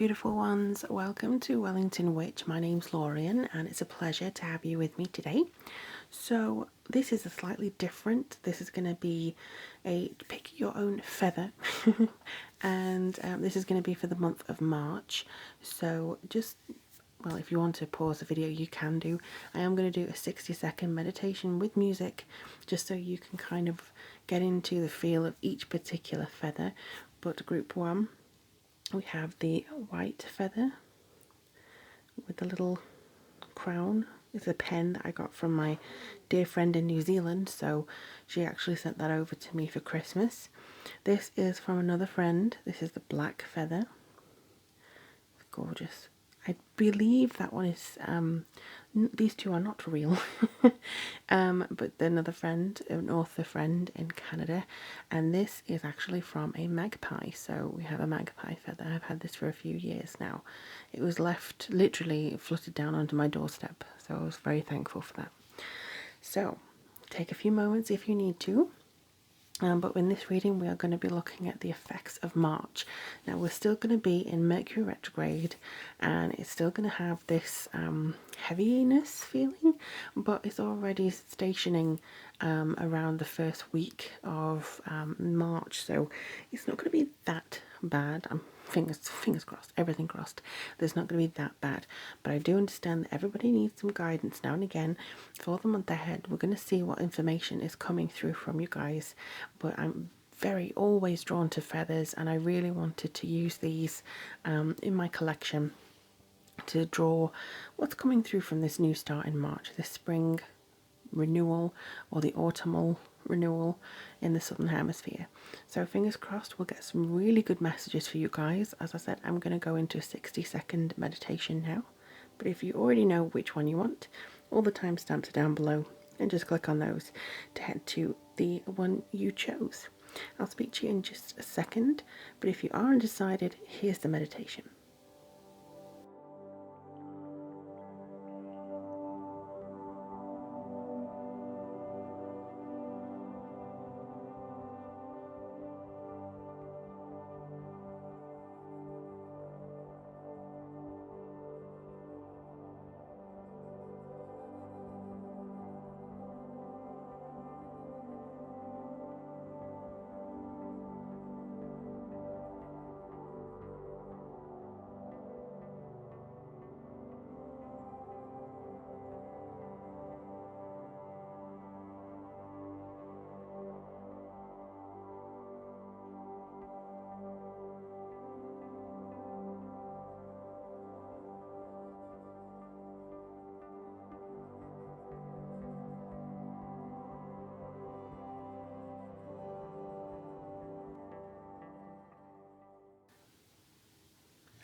beautiful ones, welcome to Wellington Witch. My name's Lorien and it's a pleasure to have you with me today. So this is a slightly different, this is going to be a pick your own feather and this is going to be for the month of March. So just, well, if you want to pause the video you can do. I am going to do a 60-second meditation with music just so you can kind of get into the feel of each particular feather. But group one, we have the white feather with the little crown. It's a pen that I got from my dear friend in New Zealand, so she actually sent that over to me for Christmas. This is from another friend. This is the black feather. It's gorgeous. I believe that one is, these two are not real, but another friend, an author friend in Canada, and this is actually from a magpie. So we have a magpie feather. I've had this for a few years now. It was left, literally fluttered down onto my doorstep, so I was very thankful for that. So take a few moments if you need to. But in this reading we are going to be looking at the effects of March. Now we're still going to be in Mercury retrograde and it's still going to have this heaviness feeling, but it's already stationing around the first week of March, so it's not going to be that bad. Fingers crossed, everything crossed, there's not going to be that bad, but I do understand that everybody needs some guidance now and again for the month ahead. We're going to see what information is coming through from you guys, but I'm very always drawn to feathers and I really wanted to use these in my collection to draw what's coming through from this new start in March, this spring renewal or the autumnal renewal in the southern hemisphere. So fingers crossed we'll get some really good messages for you guys. As I said, I'm going to go into a 60-second meditation now, but if you already know which one you want, all the timestamps are down below and just click on those to head to the one you chose. I'll speak to you in just a second, but if you are undecided, here's the meditation.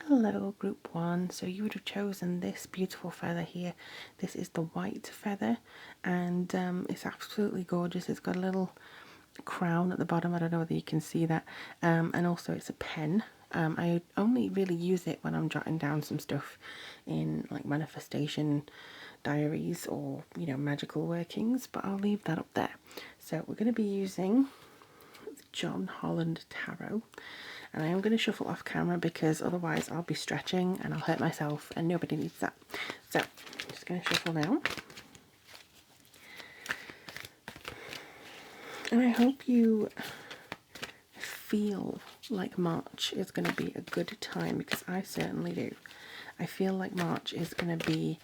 Hello group one, so you would have chosen this beautiful feather here. This is the white feather and it's absolutely gorgeous. It's got a little crown at the bottom, I don't know whether you can see that, and also it's a pen. I only really use it when I'm jotting down some stuff in like manifestation diaries or, you know, magical workings, but I'll leave that up there. So we're going to be using John Holland Tarot. And I am going to shuffle off camera because otherwise I'll be stretching and I'll hurt myself and nobody needs that. So I'm just going to shuffle now. And I hope you feel like March is going to be a good time, because I certainly do. I feel like March is going to be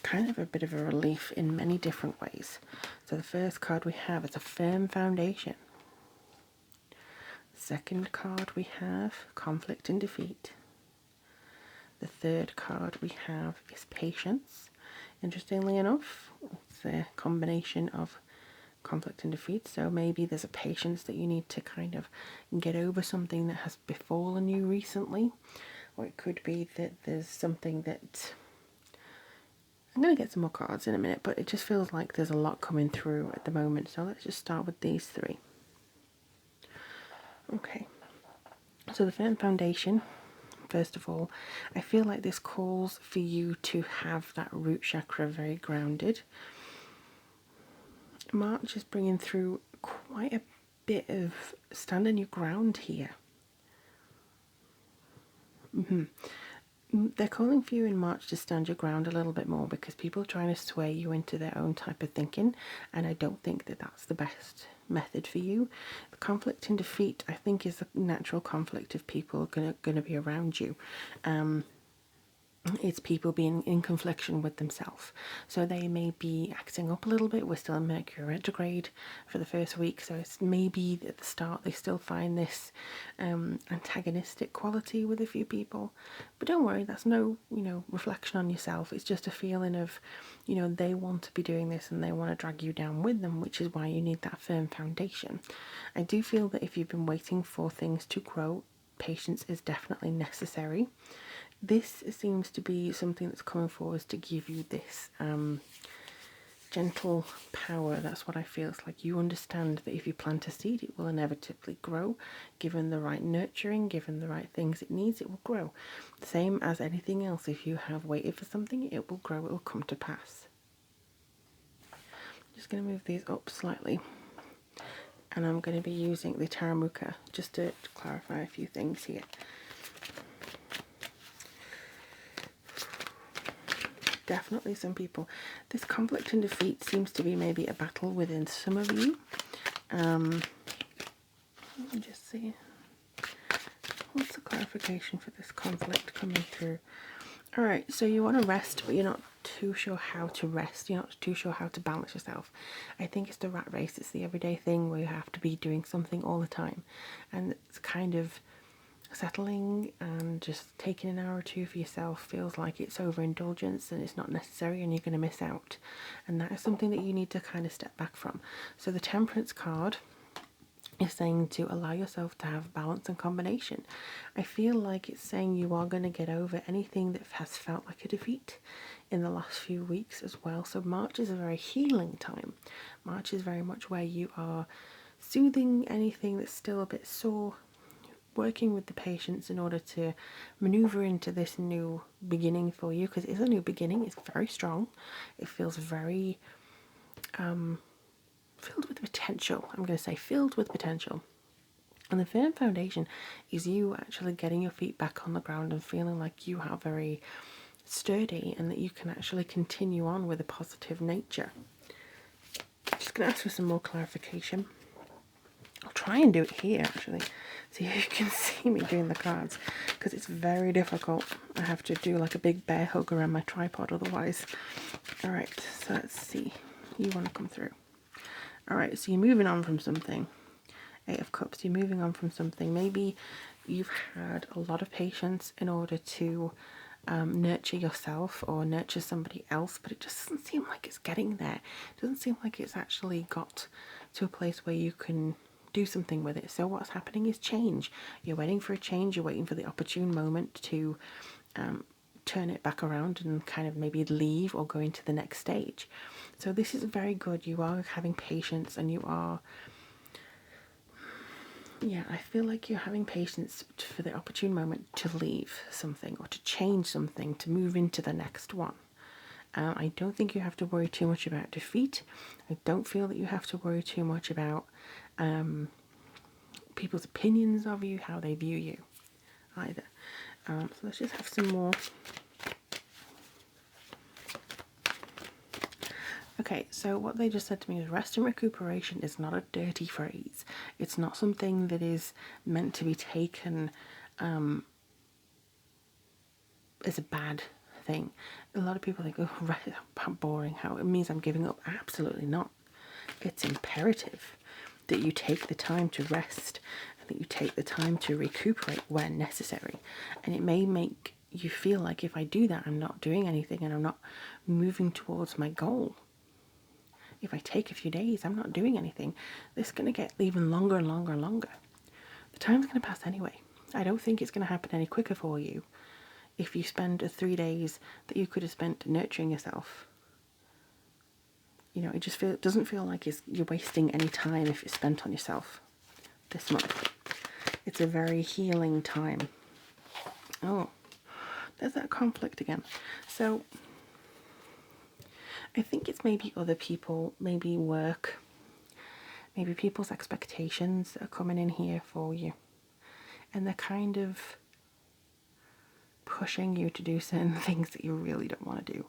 kind of a bit of a relief in many different ways. So the first card we have is a firm foundation. Second card we have conflict and defeat. The third card we have is patience. Interestingly enough, it's a combination of conflict and defeat, so maybe there's a patience that you need to kind of get over something that has befallen you recently, or it could be that there's something that, I'm going to get some more cards in a minute, but it just feels like there's a lot coming through at the moment. So let's just start with these three. Okay, so the firm foundation, first of all, I feel like this calls for you to have that root chakra very grounded. March is bringing through quite a bit of standing your ground here. They're calling for you in March to stand your ground a little bit more, because people are trying to sway you into their own type of thinking, and I don't think that that's the best method for you. The conflict and defeat, I think, is a natural conflict if people are gonna be around you. It's people being in confliction with themselves. So they may be acting up a little bit. We're still in Mercury retrograde for the first week, so it's maybe at the start they still find this antagonistic quality with a few people. But don't worry, that's no, reflection on yourself. It's just a feeling of, they want to be doing this and they want to drag you down with them, which is why you need that firm foundation. I do feel that if you've been waiting for things to grow, patience is definitely necessary. This seems to be something that's coming forward to give you this gentle power. That's what I feel. It's like you understand that if you plant a seed, it will inevitably grow. Given the right nurturing, given the right things it needs, it will grow. Same as anything else. If you have waited for something, it will grow, it will come to pass. I'm just going to move these up slightly. And I'm going to be using the Taramuka just to clarify a few things here. Definitely some people. This conflict and defeat seems to be maybe a battle within some of you. Let me just see. What's the clarification for this conflict coming through? Alright, so you want to rest, but you're not too sure how to rest. You're not too sure how to balance yourself. I think it's the rat race. It's the everyday thing where you have to be doing something all the time. And it's kind of settling and just taking an hour or two for yourself feels like it's overindulgence and it's not necessary, and you're going to miss out. And that is something that you need to kind of step back from. So the Temperance card is saying to allow yourself to have balance and combination. I feel like it's saying you are going to get over anything that has felt like a defeat in the last few weeks as well. So March is a very healing time. March is very much where you are soothing anything that's still a bit sore, working with the patients in order to maneuver into this new beginning for you, because it's a new beginning. It's very strong. It feels very filled with potential. I'm going to say filled with potential. And the firm foundation is you actually getting your feet back on the ground and feeling like you are very sturdy and that you can actually continue on with a positive nature. I'm just going to ask for some more clarification. I'll try and do it here actually, so you can see me doing the cards, because it's very difficult. I have to do like a big bear hug around my tripod otherwise. Alright, so let's see. You want to come through. Alright, so you're moving on from something. 8 of Cups, you're moving on from something. Maybe you've had a lot of patience in order to nurture yourself or nurture somebody else, but it just doesn't seem like it's getting there. It doesn't seem like it's actually got to a place where you can do something with it. So what's happening is change. You're waiting for a change. You're waiting for the opportune moment to turn it back around and kind of maybe leave or go into the next stage. So this is very good. You are having patience, and you are, I feel like you're having patience for the opportune moment to leave something or to change something, to move into the next one. I don't think you have to worry too much about defeat. I don't feel that you have to worry too much about people's opinions of you, how they view you either. So let's just have some more. Okay, so what they just said to me is rest and recuperation is not a dirty phrase. It's not something that is meant to be taken as a bad thing. A lot of people think, oh, right, how boring, how it means I'm giving up. Absolutely not. It's imperative that you take the time to rest and that you take the time to recuperate when necessary. And it may make you feel like if I do that, I'm not doing anything and I'm not moving towards my goal. If I take a few days, I'm not doing anything. This is going to get even longer and longer and longer. The time's going to pass anyway. I don't think it's going to happen any quicker for you if you spend 3 days that you could have spent nurturing yourself. It just doesn't feel like you're wasting any time if it's spent on yourself this month. It's a very healing time. Oh, there's that conflict again. So I think it's maybe other people, maybe work, maybe people's expectations that are coming in here for you. And they're kind of pushing you to do certain things that you really don't want to do.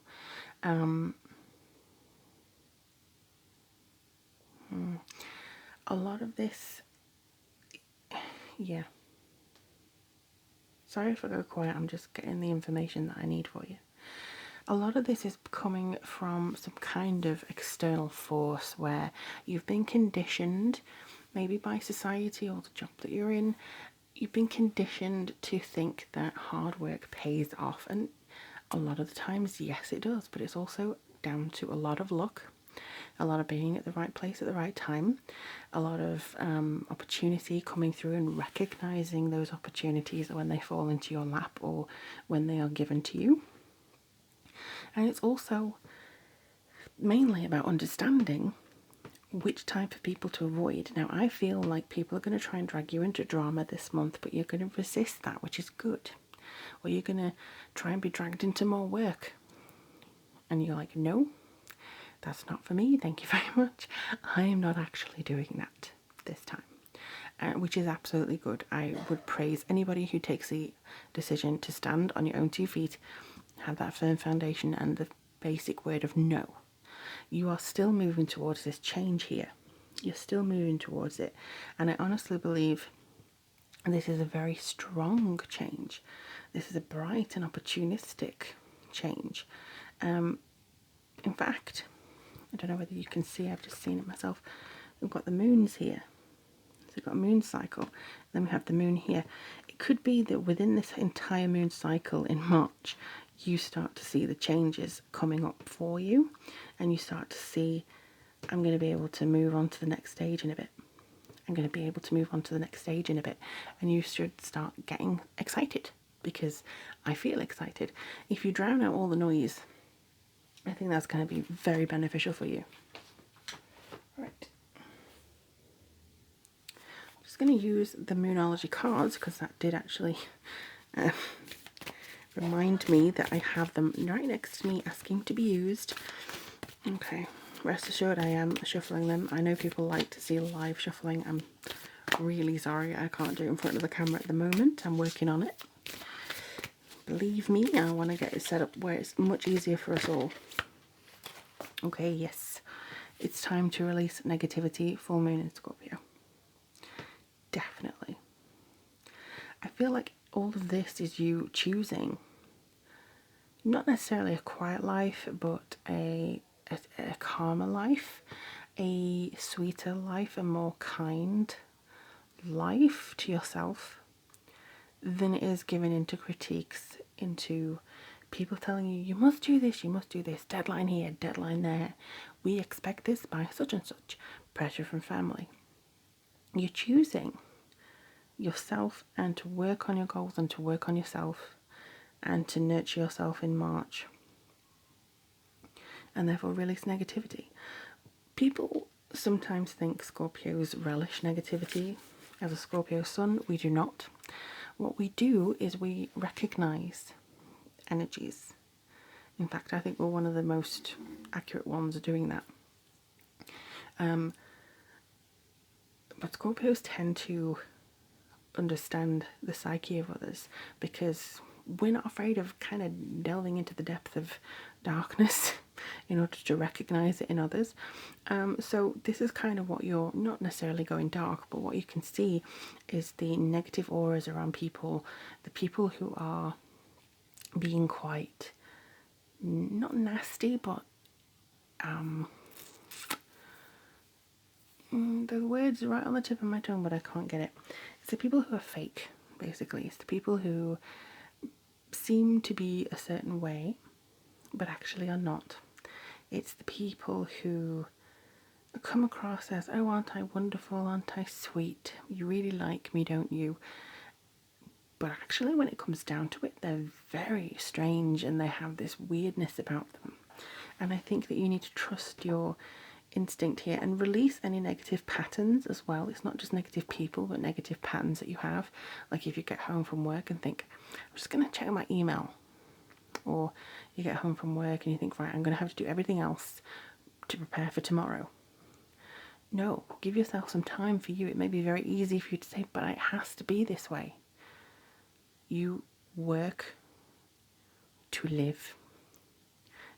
A lot of this, yeah. Sorry if I go quiet, I'm just getting the information that I need for you. A lot of this is coming from some kind of external force where you've been conditioned, maybe by society or the job that you're in, you've been conditioned to think that hard work pays off. And a lot of the times, yes, it does, but it's also down to a lot of luck, a lot of being at the right place at the right time, a lot of opportunity coming through and recognizing those opportunities when they fall into your lap or when they are given to you. And it's also mainly about understanding which type of people to avoid. Now, I feel like people are going to try and drag you into drama this month, but you're going to resist that, which is good. Or you're going to try and be dragged into more work. And you're like, no, that's not for me, thank you very much. I am not actually doing that this time. Which is absolutely good. I would praise anybody who takes the decision to stand on your own 2 feet, have that firm foundation and the basic word of no. You are still moving towards this change here. You're still moving towards it. And I honestly believe this is a very strong change. This is a bright and opportunistic change. In fact, I don't know whether you can see, I've just seen it myself. We've got the moons here. So we've got a moon cycle, then we have the moon here. It could be that within this entire moon cycle in March, you start to see the changes coming up for you, and you start to see, I'm going to be able to move on to the next stage in a bit. I'm going to be able to move on to the next stage in a bit. And you should start getting excited, because I feel excited. If you drown out all the noise, I think that's going to be very beneficial for you. Right. I'm just going to use the Moonology cards, because that did actually remind me that I have them right next to me asking to be used. Okay, rest assured I am shuffling them. I know people like to see live shuffling. I'm really sorry I can't do it in front of the camera at the moment. I'm working on it. Believe me, I want to get it set up where it's much easier for us all. Okay, yes, it's time to release negativity, full moon in Scorpio. Definitely. I feel like all of this is you choosing not necessarily a quiet life, but a calmer life, a sweeter life, a more kind life to yourself than it is given into critiques, into people telling you, you must do this, deadline here, deadline there. We expect this by such and such, pressure from family. You're choosing yourself and to work on your goals and to work on yourself and to nurture yourself in March, and therefore release negativity. People sometimes think Scorpios relish negativity. As a Scorpio sun, we do not. What we do is we recognize energies. In fact, I think we're one of the most accurate ones at doing that. But Scorpios tend to understand the psyche of others, because we're not afraid of kind of delving into the depth of darkness in order to recognize it in others. So this is kind of what you're not necessarily going dark, but what you can see is the negative auras around people, the people who are being quite not nasty, but the word's right on the tip of my tongue, but I can't get it. It's the people who are fake, basically. It's the people who seem to be a certain way, but actually are not. It's the people who come across as, oh, aren't I wonderful, aren't I sweet, you really like me, don't you? But actually, when it comes down to it, they're very strange and they have this weirdness about them. And I think that you need to trust your instinct here and release any negative patterns as well. It's not just negative people, but negative patterns that you have. Like if you get home from work and think, I'm just going to check my email. Or you get home from work and you think, right, I'm going to have to do everything else to prepare for tomorrow. No, give yourself some time for you. It may be very easy for you to say, but it has to be this way. You work to live.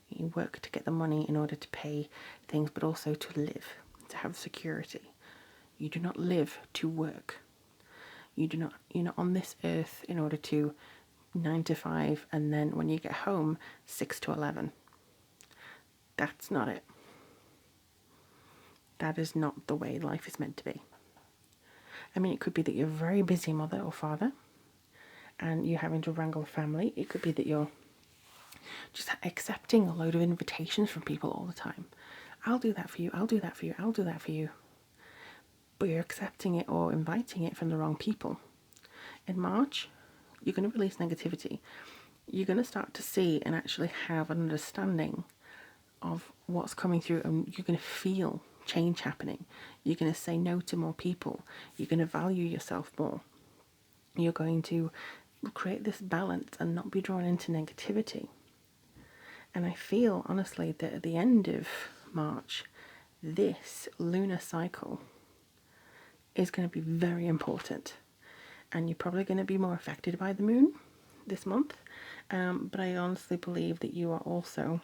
You work to get the money in order to pay things, but also to live, to have security. You do not live to work. You're not on this earth in order to 9 to 5 and then when you get home 6 to 11. That's not it. That is not the way life is meant to be. I mean, it could be that you're a very busy mother or father and you're having to wrangle a family. It could be that you're just accepting a load of invitations from people all the time. I'll do that for you, I'll do that for you, I'll do that for you. But you're accepting it or inviting it from the wrong people. In March, you're going to release negativity. You're going to start to see and actually have an understanding of what's coming through, and you're going to feel change happening. You're going to say no to more people. You're going to value yourself more. You're going to create this balance and not be drawn into negativity. And I feel, honestly, that at the end of March, this lunar cycle is going to be very important. And you're probably going to be more affected by the moon this month. But I honestly believe that you are also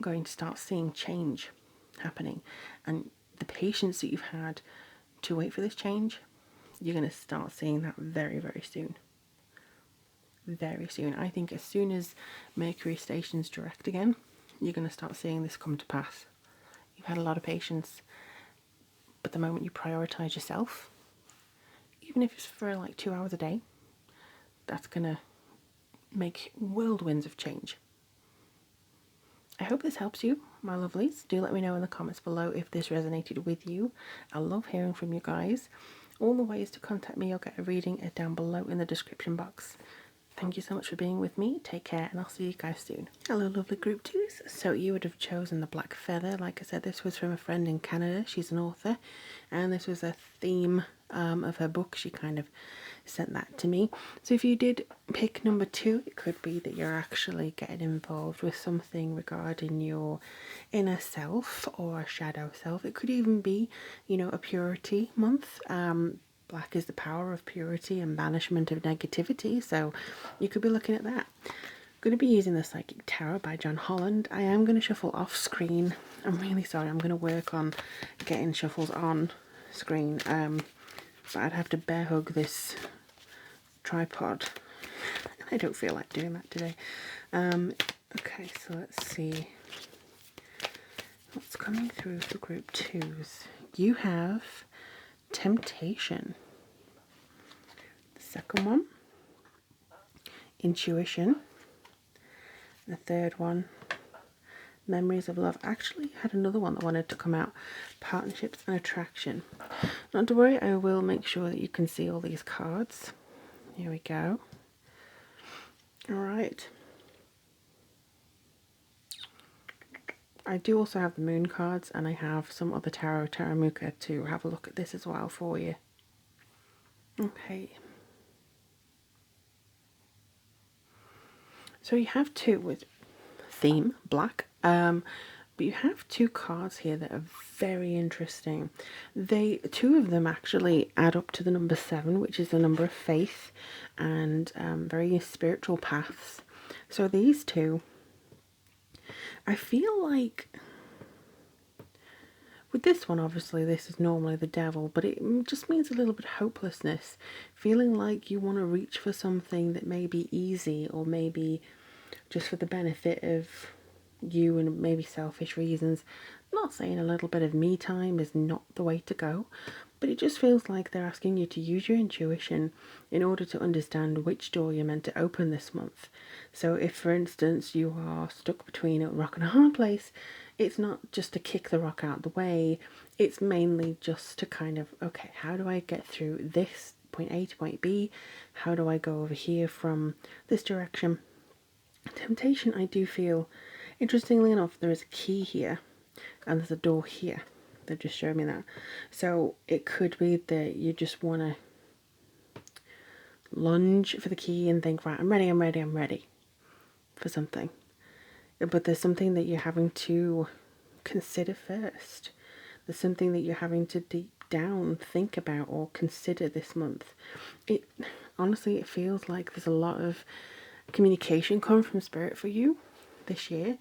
going to start seeing change happening. And the patience that you've had to wait for this change, you're going to start seeing that very, very soon. Very soon. I think as soon as Mercury stations direct again, you're going to start seeing this come to pass. You've had a lot of patience, but the moment you prioritize yourself, even if it's for like 2 hours a day, that's going to make whirlwinds of change. I hope this helps you, my lovelies. Do let me know in the comments below if this resonated with you. I love hearing from you guys. All the ways to contact me or get a reading are down below in the description box. Thank you so much for being with me. Take care, and I'll see you guys soon. Hello, lovely group twos. So you would have chosen the Black Feather. Like I said, this was from a friend in Canada. She's an author, and this was a theme of her book. She kind of sent that to me. So if you did pick number 2, it could be that you're actually getting involved with something regarding your inner self or a shadow self. It could even be, you know, a purity month. Black is the power of purity and banishment of negativity, so you could be looking at that. I'm going to be using the Psychic Tarot by John Holland. I am going to shuffle off screen. I'm really sorry, I'm going to work on getting shuffles on screen, but I'd have to bear hug this tripod. I don't feel like doing that today. Okay, so let's see what's coming through for group 2s. You have Temptation. The second one, Intuition. The third one, Memories of Love. I actually had another one that wanted to come out, Partnerships and Attraction. Not to worry, I will make sure that you can see all these cards. Here we go. Alright. I do also have the moon cards, and I have some other tarot, Taramuka, to have a look at this as well for you. Okay. So you have 2 with theme, black, but you have 2 cards here that are very interesting. 2 of them actually add up to the number 7, which is the number of faith and very spiritual paths. So these 2, I feel like with this one, obviously this is normally the devil, but it just means a little bit of hopelessness, feeling like you want to reach for something that may be easy or maybe just for the benefit of you and maybe selfish reasons. I'm not saying a little bit of me time is not the way to go, but it just feels like they're asking you to use your intuition in order to understand which door you're meant to open this month. So if, for instance, you are stuck between a rock and a hard place, it's not just to kick the rock out of the way, it's mainly just to kind of, okay, how do I get through this point A to point B? How do I go over here from this direction? Temptation, I do feel, interestingly enough, there is a key here and there's a door here. They've just showed me that. So it could be that you just want to lunge for the key and think, right, I'm ready, I'm ready, I'm ready for something. But there's something that you're having to consider first. There's something that you're having to deep down think about or consider this month. Honestly, it feels like there's a lot of communication come from Spirit for you this year.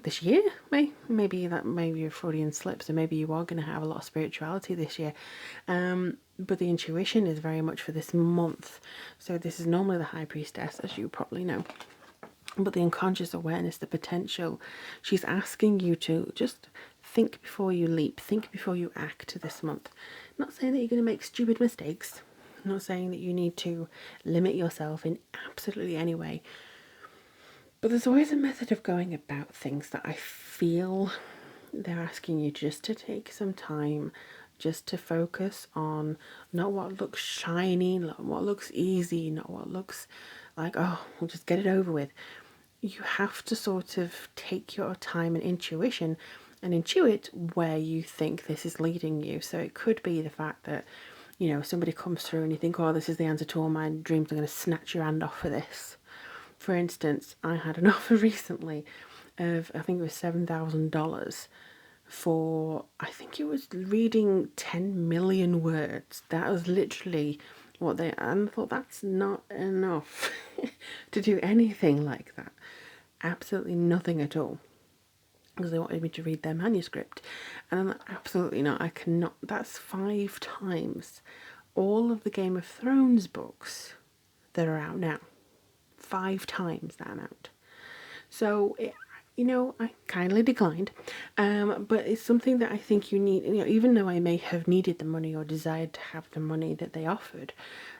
This year, maybe that maybe your Freudian slips, and maybe you are going to have a lot of spirituality this year. But the intuition is very much for this month. So this is normally the High Priestess, as you probably know. But the unconscious awareness, the potential, she's asking you to just think before you leap, think before you act this month. I'm not saying that you're going to make stupid mistakes. I'm not saying that you need to limit yourself in absolutely any way. But there's always a method of going about things that I feel they're asking you just to take some time, just to focus on not what looks shiny, not what looks easy, not what looks like, oh, we'll just get it over with. You have to sort of take your time and intuition and intuit where you think this is leading you. So it could be the fact that, you know, somebody comes through and you think, oh, this is the answer to all my dreams, I'm going to snatch your hand off for this. For instance, I had an offer recently of, I think it was $7,000 for, I think it was reading 10 million words. That was literally what they, and I thought that's not enough to do anything like that. Absolutely nothing at all. Because they wanted me to read their manuscript. And I'm like, absolutely not, I cannot. That's 5 times all of the Game of Thrones books that are out now. 5 times that amount. So, I kindly declined. But it's something that I think you need, even though I may have needed the money or desired to have the money that they offered,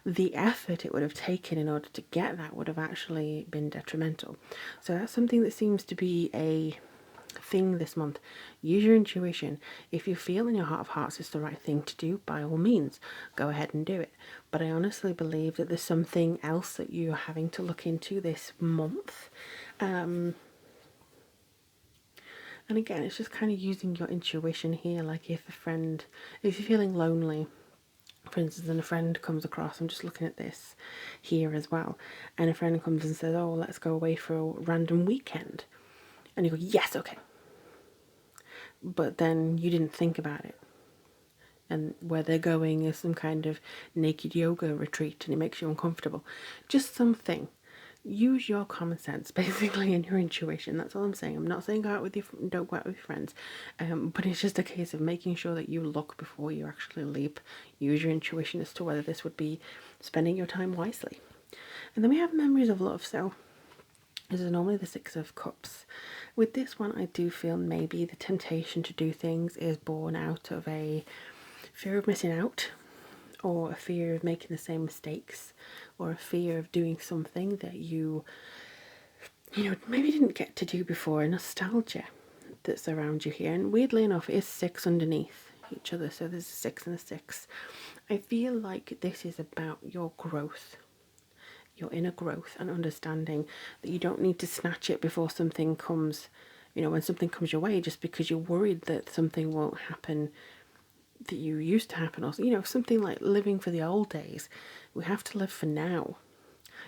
the effort it would have taken in order to get that would have actually been detrimental. So that's something that seems to be a thing this month. Use your intuition. If you feel in your heart of hearts it's the right thing to do, by all means, go ahead and do it. But I honestly believe that there's something else that you're having to look into this month. And again, it's just kind of using your intuition here. Like if you're feeling lonely, for instance, and a friend comes across, I'm just looking at this here as well, and a friend comes and says, oh, let's go away for a random weekend. And you go, yes, okay. But then you didn't think about it. And where they're going is some kind of naked yoga retreat and it makes you uncomfortable. Just something. Use your common sense, basically, and your intuition. That's all I'm saying. I'm not saying don't go out with your friends. But it's just a case of making sure that you look before you actually leap. Use your intuition as to whether this would be spending your time wisely. And then we have memories of love. So this is normally the 6 of Cups. With this one, I do feel maybe the temptation to do things is born out of a fear of missing out, or a fear of making the same mistakes, or a fear of doing something that you maybe didn't get to do before, a nostalgia that's around you here. And weirdly enough, it is 6 underneath each other, so there's a 6 and a 6. I feel like this is about your growth, your inner growth, and understanding that you don't need to snatch it before something comes, when something comes your way, just because you're worried that something won't happen that you used to happen. Or, something like living for the old days. We have to live for now.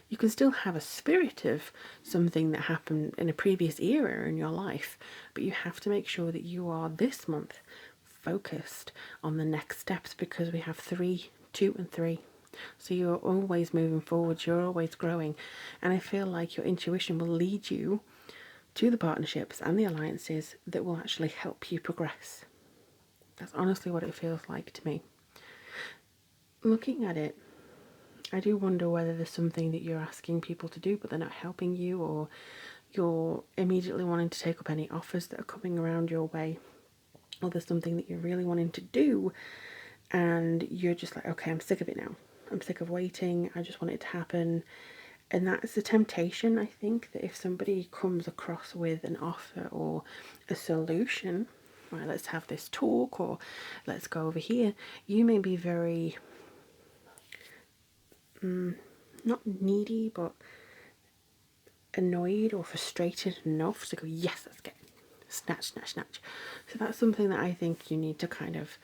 You can still have a spirit of something that happened in a previous era in your life, but you have to make sure that you are this month focused on the next steps, because we have 3, 2 and 3. So you're always moving forward, you're always growing. And I feel like your intuition will lead you to the partnerships and the alliances that will actually help you progress. That's honestly what it feels like to me. Looking at it, I do wonder whether there's something that you're asking people to do but they're not helping you, or you're immediately wanting to take up any offers that are coming around your way, or there's something that you're really wanting to do and you're just like, okay, I'm sick of it now. I'm sick of waiting. I just want it to happen. And that's the temptation, I think, that if somebody comes across with an offer or a solution, right, let's have this talk, or let's go over here, you may be very, not needy, but annoyed or frustrated enough to go, yes, let's get it. Snatch, snatch, snatch. So that's something that I think you need to kind of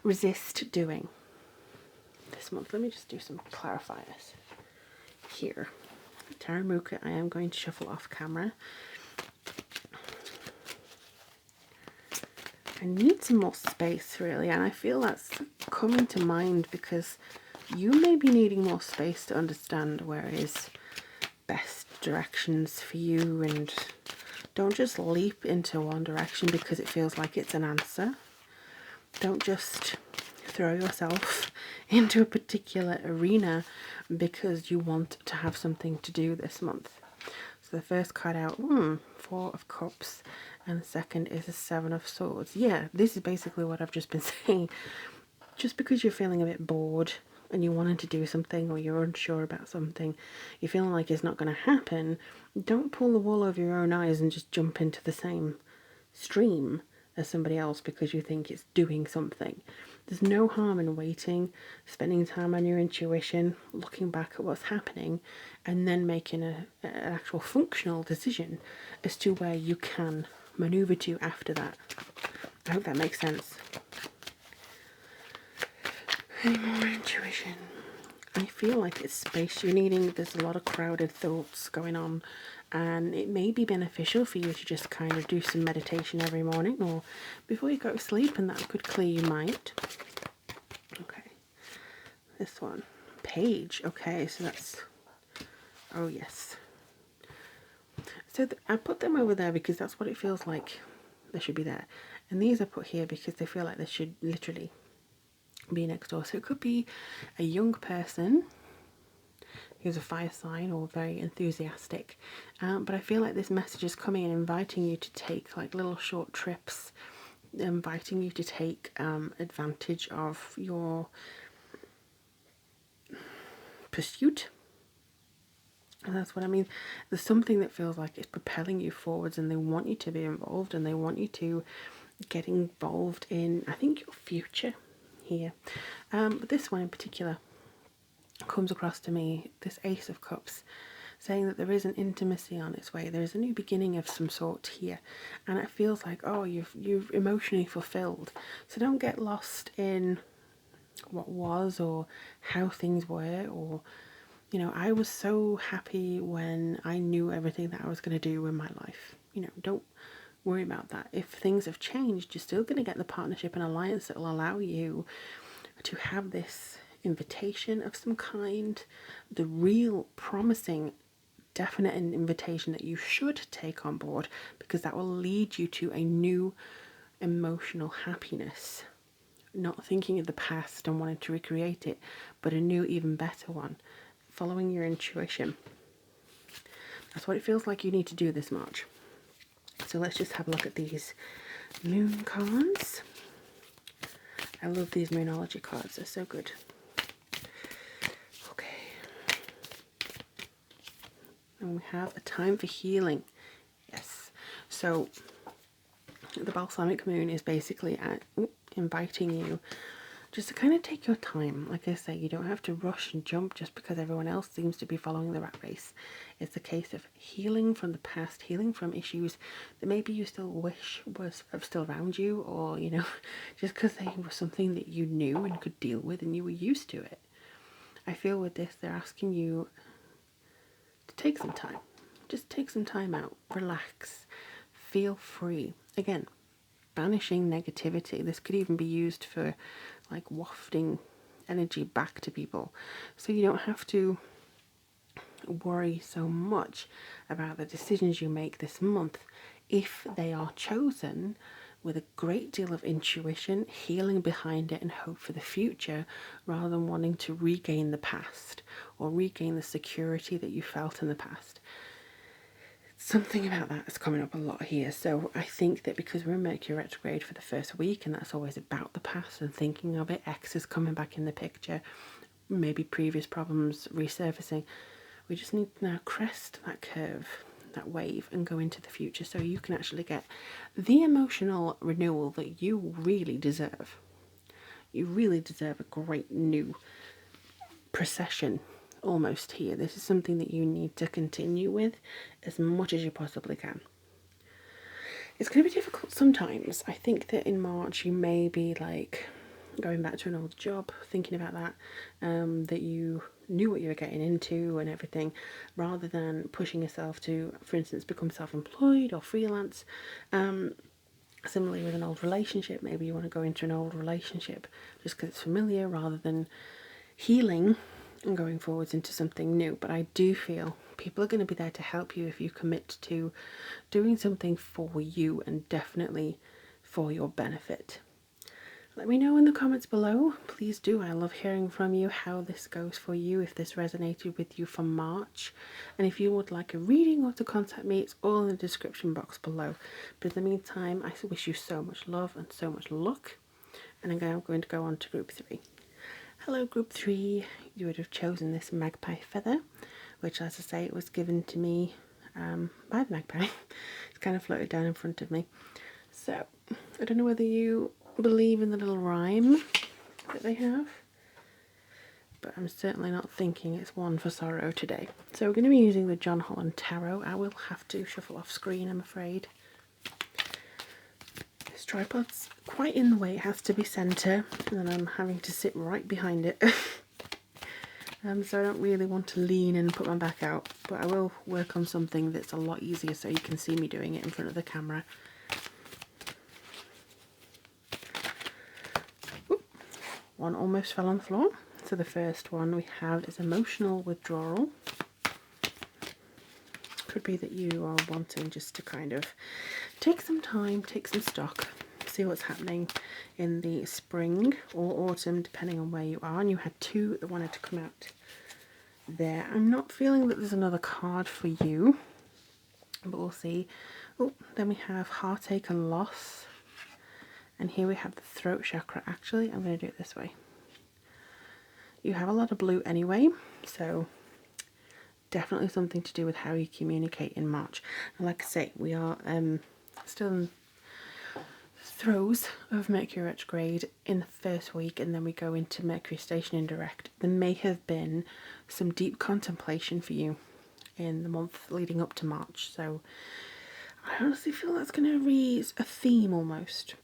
resist doing this month. Let me just do some clarifiers here. Taramuka, I am going to shuffle off camera. I need some more space, really, and I feel that's coming to mind because you may be needing more space to understand, whereas best directions for you, and don't just leap into one direction because it feels like it's an answer. Don't just throw yourself into a particular arena because you want to have something to do this month. So the first card out, Four of Cups, and the second is a Seven of Swords. Yeah, this is basically what I've just been saying. Just because you're feeling a bit bored and you're wanting to do something, or you're unsure about something, you're feeling like it's not going to happen, don't pull the wool over your own eyes and just jump into the same stream as somebody else because you think it's doing something. There's no harm in waiting, spending time on your intuition, looking back at what's happening, and then making an actual functional decision as to where you can maneuver to after that. I hope that makes sense. Any more intuition? I feel like it's space you're needing. There's a lot of crowded thoughts going on, and it may be beneficial for you to just kind of do some meditation every morning or before you go to sleep, and that could clear your mind. Okay, this one, Page. Okay, so that's, oh yes. So I put them over there because that's what it feels like they should be there, and these are put here because they feel like they should literally be next door. So it could be a young person who's a fire sign or very enthusiastic, but I feel like this message is coming and inviting you to take like little short trips, inviting you to take advantage of your pursuit. And that's what I mean. There's something that feels like it's propelling you forwards, and they want you to be involved, and they want you to get involved in, I think, your future here. But this one in particular comes across to me, this Ace of Cups, saying that there is an intimacy on its way. There is a new beginning of some sort here, and it feels like, oh, you've emotionally fulfilled. So don't get lost in what was or how things were, or I was so happy when I knew everything that I was going to do in my life. Don't worry about that. If things have changed, you're still going to get the partnership and alliance that will allow you to have this invitation of some kind, the real promising definite invitation that you should take on board, because that will lead you to a new emotional happiness, not thinking of the past and wanting to recreate it, but a new, even better one, following your intuition. That's what it feels like you need to do this March. So let's just have a look at these moon cards. I love these moonology cards, they're so good. Okay. And we have a time for healing. Yes. So the balsamic moon is basically inviting you just to kind of take your time. Like I say, you don't have to rush and jump just because everyone else seems to be following the rat race. It's a case of healing from the past, healing from issues that maybe you still wish was still around you, or, just because they were something that you knew and could deal with and you were used to it. I feel with this, they're asking you to take some time. Just take some time out, relax, feel free. Again, banishing negativity. This could even be used for like wafting energy back to people, so you don't have to worry so much about the decisions you make this month if they are chosen with a great deal of intuition, healing behind it, and hope for the future, rather than wanting to regain the past or regain the security that you felt in the past. Something about that is coming up a lot here. So I think that because we're in Mercury retrograde for the first week, and that's always about the past and thinking of it, X is coming back in the picture, maybe previous problems resurfacing, we just need to now crest that curve, that wave, and go into the future so you can actually get the emotional renewal that you really deserve. You really deserve a great new procession almost here. This is something that you need to continue with as much as you possibly can. It's going to be difficult sometimes. I think that in March you may be like going back to an old job, thinking about that, that you knew what you were getting into and everything, rather than pushing yourself to, for instance, become self-employed or freelance. Similarly with an old relationship, maybe you want to go into an old relationship just because it's familiar, rather than healing and going forwards into something new. But I do feel people are going to be there to help you if you commit to doing something for you and definitely for your benefit. Let me know in the comments below. Please do. I love hearing from you how this goes for you, if this resonated with you for March. And if you would like a reading or to contact me, it's all in the description box below. But in the meantime, I wish you so much love and so much luck. And I'm now going to go on to group 3. Hello group 3. You would have chosen this magpie feather, which, as I say, it was given to me by the magpie. It's kind of floated down in front of me. So, I don't know whether you believe in the little rhyme that they have, but I'm certainly not thinking it's one for sorrow today. So we're going to be using the John Holland Tarot. I will have to shuffle off screen, I'm afraid. This tripod's quite in the way, it has to be centre, and then I'm having to sit right behind it. So I don't really want to lean and put my back out, but I will work on something that's a lot easier so you can see me doing it in front of the camera. One almost fell on the floor. So the first one we have is emotional withdrawal. Could be that you are wanting just to kind of take some time, take some stock, see what's happening in the spring or autumn, depending on where you are. And you had 2 that wanted to come out there. I'm not feeling that there's another card for you, but we'll see. Oh, then we have heartache and loss. And here we have the throat chakra. Actually, I'm going to do it this way. You have a lot of blue anyway, so definitely something to do with how you communicate in March. And like I say, we are still in throes of Mercury retrograde in the first week, and then we go into Mercury station indirect. There may have been some deep contemplation for you in the month leading up to March, so I honestly feel that's going to be a theme almost.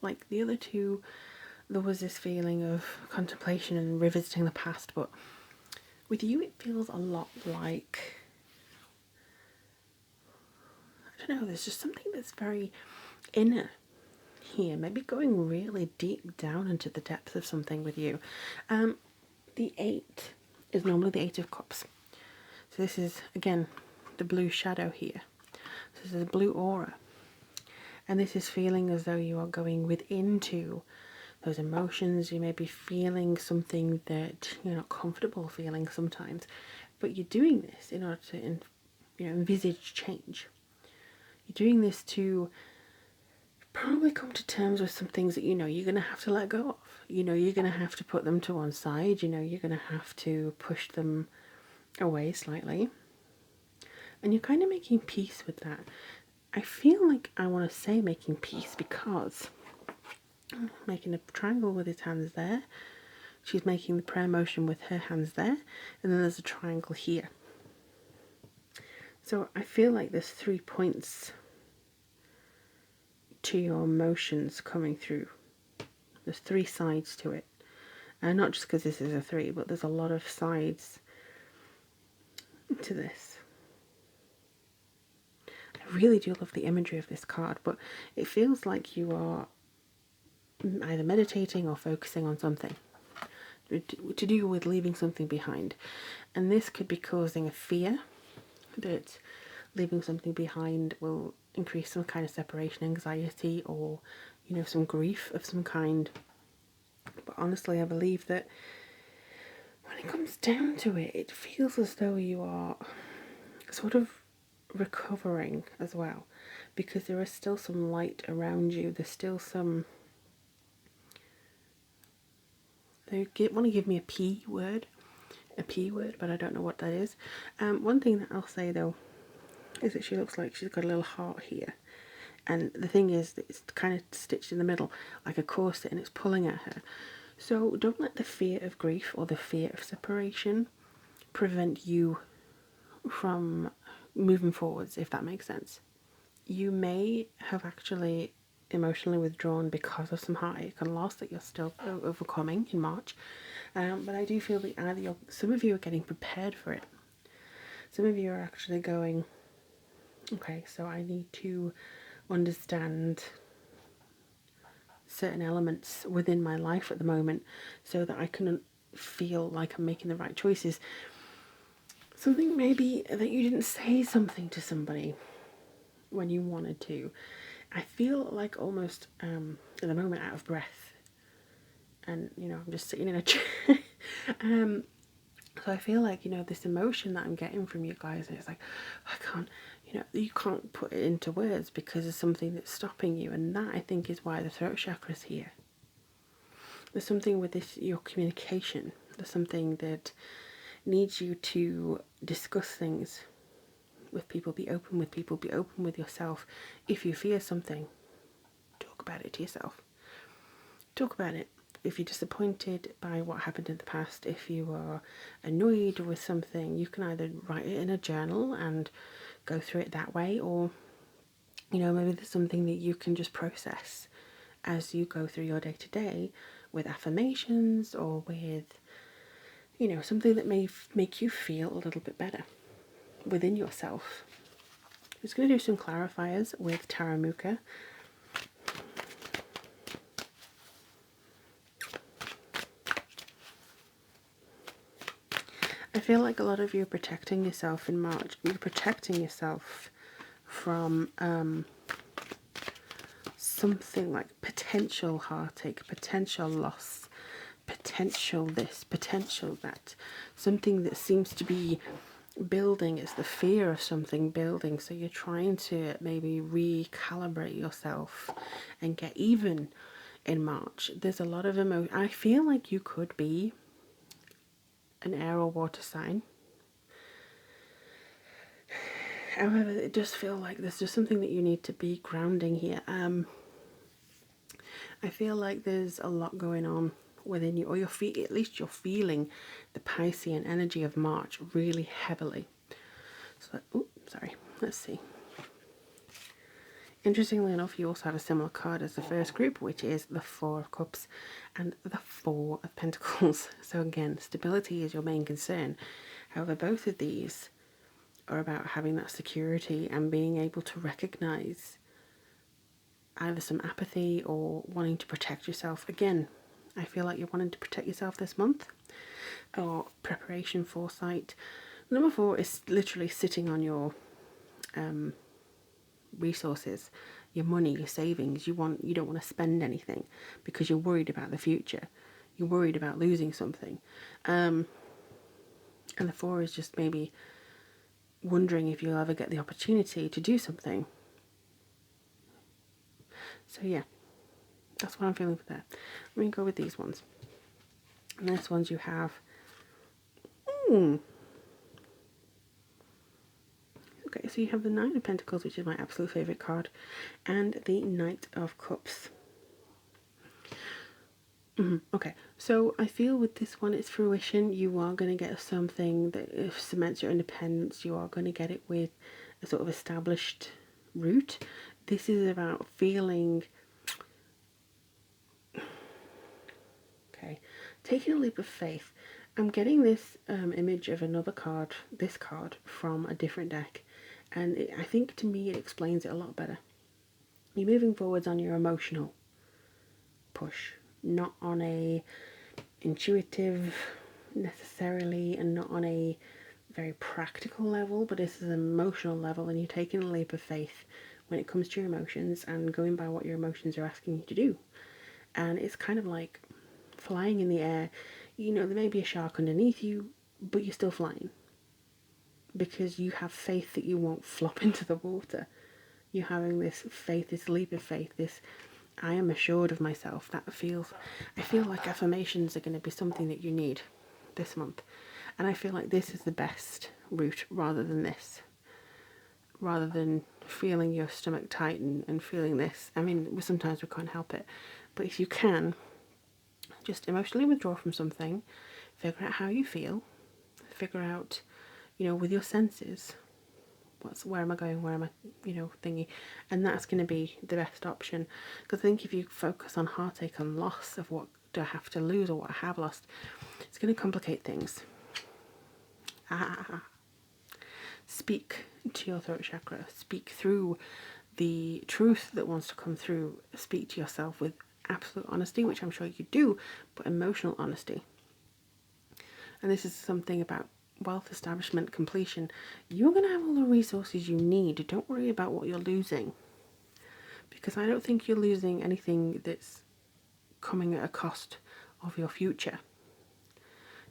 Like the other 2, there was this feeling of contemplation and revisiting the past, but with you it feels a lot like, I don't know, there's just something that's very inner here, maybe going really deep down into the depths of something with you. The 8 is normally the 8 of Cups. So this is, again, the blue shadow here. So this is a blue aura. And this is feeling as though you are going within to those emotions. You may be feeling something that you're not comfortable feeling sometimes, but you're doing this in order to envisage change. You're doing this to probably come to terms with some things that you're going to have to let go of. You're going to have to put them to one side. You're going to have to push them away slightly. And you're kind of making peace with that. I feel like I want to say making peace because I'm making a triangle with his hands there. She's making the prayer motion with her hands there. And then there's a triangle here. So I feel like there's 3 points to your emotions coming through. There's 3 sides to it. And not just because this is a 3, but there's a lot of sides to this. I really do love the imagery of this card, but it feels like you are either meditating or focusing on something to do with leaving something behind. And this could be causing a fear that leaving something behind will increase some kind of separation anxiety or, some grief of some kind. But honestly, I believe that when it comes down to it, it feels as though you are sort of recovering as well, because there is still some light around you. There's still some, they want to give me a P word, but I don't know what that is. One thing that I'll say though is that she looks like she's got a little heart here, and the thing is that it's kind of stitched in the middle like a corset, and it's pulling at her. So don't let the fear of grief or the fear of separation prevent you from moving forwards, if that makes sense. You may have actually emotionally withdrawn because of some heartache and loss that you're still overcoming in March, but I do feel that either some of you are getting prepared for it. Some of you are actually going, okay, so I need to understand certain elements within my life at the moment so that I can feel like I'm making the right choices. Something maybe that you didn't say something to somebody when you wanted to. I feel like almost at the moment out of breath, and I'm just sitting in a chair. So I feel like this emotion that I'm getting from you guys, and it's like I can't, you can't put it into words because there's something that's stopping you, and that I think is why the throat chakra is here. There's something with this, your communication. There's something that needs you to discuss things with people, be open with people, be open with yourself. If you fear something, talk about it to yourself. Talk about it. If you're disappointed by what happened in the past, if you are annoyed with something, you can either write it in a journal and go through it that way, or maybe there's something that you can just process as you go through your day to day with affirmations, or with something that may make you feel a little bit better within yourself. I'm just going to do some clarifiers with Taramuka. I feel like a lot of you are protecting yourself in March. You're protecting yourself from something like potential heartache, potential loss, potential this, potential that. Something that seems to be building. It's the fear of something building. So you're trying to maybe recalibrate yourself and get even in March. There's a lot of emotion. I feel like you could be an air or water sign. However, it does feel like there's just something that you need to be grounding here. I feel like there's a lot going on within you, or at least you're feeling the Piscean energy of March really heavily. So, let's see. Interestingly enough, you also have a similar card as the first group, which is the Four of Cups and the Four of Pentacles. So again, stability is your main concern. However, both of these are about having that security and being able to recognize either some apathy or wanting to protect yourself. Again, I feel like you're wanting to protect yourself this month, or preparation, foresight. Number 4 is literally sitting on your resources, your money, your savings. You don't want to spend anything because you're worried about the future. You're worried about losing something. And the 4 is just maybe wondering if you'll ever get the opportunity to do something. So yeah, that's what I'm feeling for that. Let me go with these ones. And this ones you have. Okay, so you have the Nine of Pentacles, which is my absolute favourite card, and the Knight of Cups. Okay, so I feel with this one, it's fruition. You are going to get something that cements your independence. You are going to get it with a sort of established route. This is about feeling... Okay, taking a leap of faith. I'm getting this image of another card, this card, from a different deck. And I think to me it explains it a lot better. You're moving forwards on your emotional push, not on a intuitive necessarily, and not on a very practical level, but this is an emotional level, and you're taking a leap of faith when it comes to your emotions and going by what your emotions are asking you to do. And it's kind of like flying in the air. There may be a shark underneath you, but you're still flying because you have faith that you won't flop into the water. You're having this faith, this leap of faith, this I am assured of myself. I feel like affirmations are going to be something that you need this month. And I feel like this is the best route rather than this. Rather than feeling your stomach tighten and feeling this. I mean, sometimes we can't help it. But if you can, just emotionally withdraw from something, figure out how you feel, figure out, with your senses, where am I going, where am I, thingy, and that's going to be the best option. Because I think if you focus on heartache and loss of what do I have to lose or what I have lost, it's going to complicate things. Speak to your throat chakra, speak through the truth that wants to come through, speak to yourself with absolute honesty, which I'm sure you do, but emotional honesty. and this is something about wealth establishment completion, you're going to have all the resources you need. Don't worry about what you're losing, because I don't think you're losing anything that's coming at a cost of your future.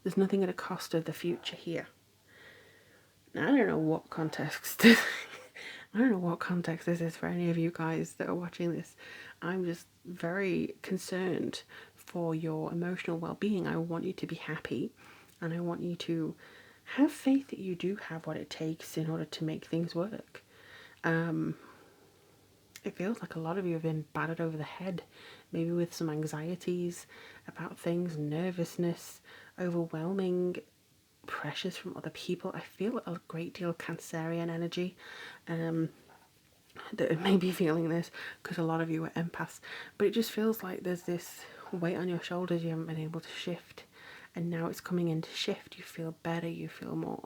There's nothing at a cost of the future here. Now, I don't know what context I don't know what context this is for any of you guys that are watching this. I'm just very concerned for your emotional well-being. I want you to be happy, and I want you to have faith that you do have what it takes in order to make things work. It feels like a lot of you have been battered over the head, maybe with some anxieties about things, nervousness, overwhelming pressures from other people. I feel a great deal of Cancerian energy that may be feeling this, because a lot of you are empaths, but it just feels like there's this weight on your shoulders you haven't been able to shift, and now it's coming into shift. You feel better, you feel more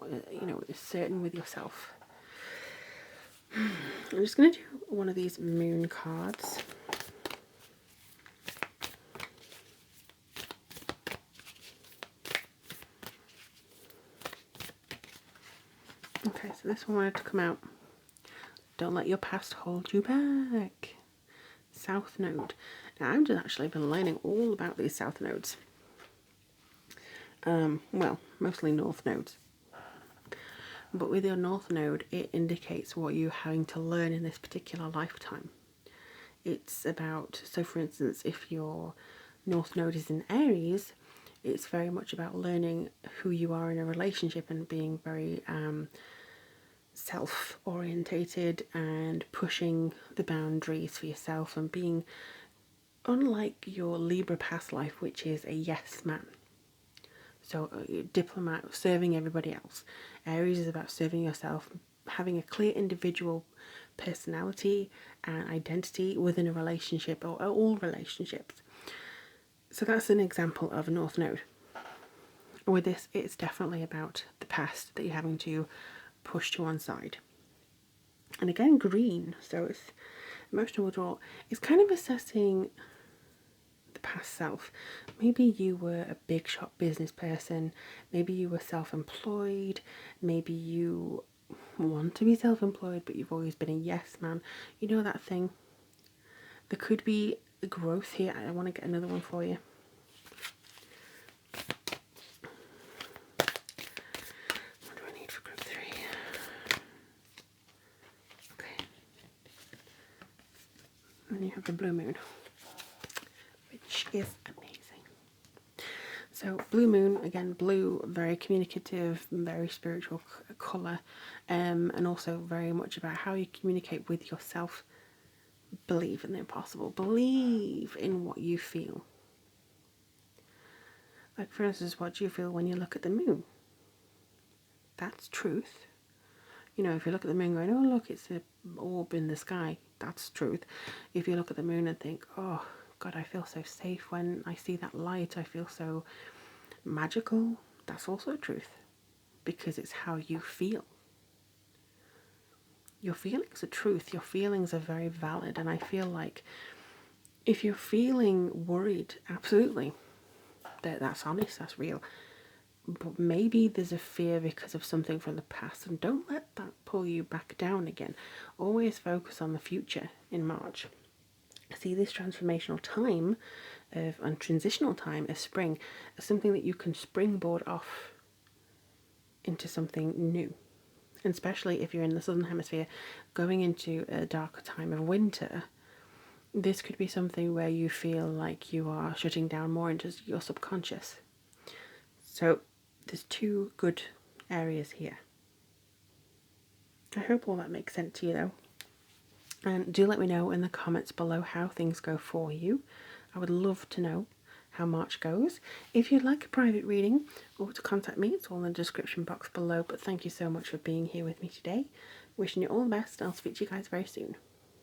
certain with yourself. I'm just going to do one of these moon cards. Okay, so this one wanted to come out. Don't let your past hold you back. South Node. Now, I've just actually been learning all about these South Nodes. Well, mostly North Nodes. But with your North Node, it indicates what you're having to learn in this particular lifetime. It's about, so for instance, if your North Node is in Aries, it's very much about learning who you are in a relationship and being very self-orientated and pushing the boundaries for yourself, and being unlike your Libra past life, which is a yes man. So diplomat, serving everybody else. Aries is about serving yourself, having a clear individual personality and identity within a relationship, or all relationships. So that's an example of a North Node. With this, it's definitely about the past that you're having to push to one side. And again, green, so it's emotional withdrawal. It's kind of assessing the past self. Maybe you were a big shot business person, maybe you were self-employed, maybe you want to be self-employed but you've always been a yes man. You know that thing. There could be growth here. I want to get another one for you. What do I need for group 3? Okay. And you have the blue moon, which is amazing. So blue moon, again, blue, very communicative, very spiritual colour, and also very much about how you communicate with yourself. Believe in the impossible. Believe in what you feel. Like, for instance, what do you feel when you look at the moon? That's truth. You know, if you look at the moon going, oh, look, it's an orb in the sky, that's truth. If you look at the moon and think, oh, God, I feel so safe when I see that light, I feel so magical, that's also truth, because it's how you feel. Your feelings are truth. Your feelings are very valid, and I feel like if you're feeling worried, absolutely, that's honest, that's real. But maybe there's a fear because of something from the past, and don't let that pull you back down again. Always focus on the future in March. See this transformational time and transitional time as spring as something that you can springboard off into something new. And especially if you're in the southern hemisphere, going into a darker time of winter, this could be something where you feel like you are shutting down more into your subconscious. So there's two good areas here. I hope all that makes sense to you though. And do let me know in the comments below how things go for you. I would love to know how March goes. If you'd like a private reading or to contact me, it's all in the description box below. But thank you so much for being here with me today. Wishing you all the best. I'll speak to you guys very soon.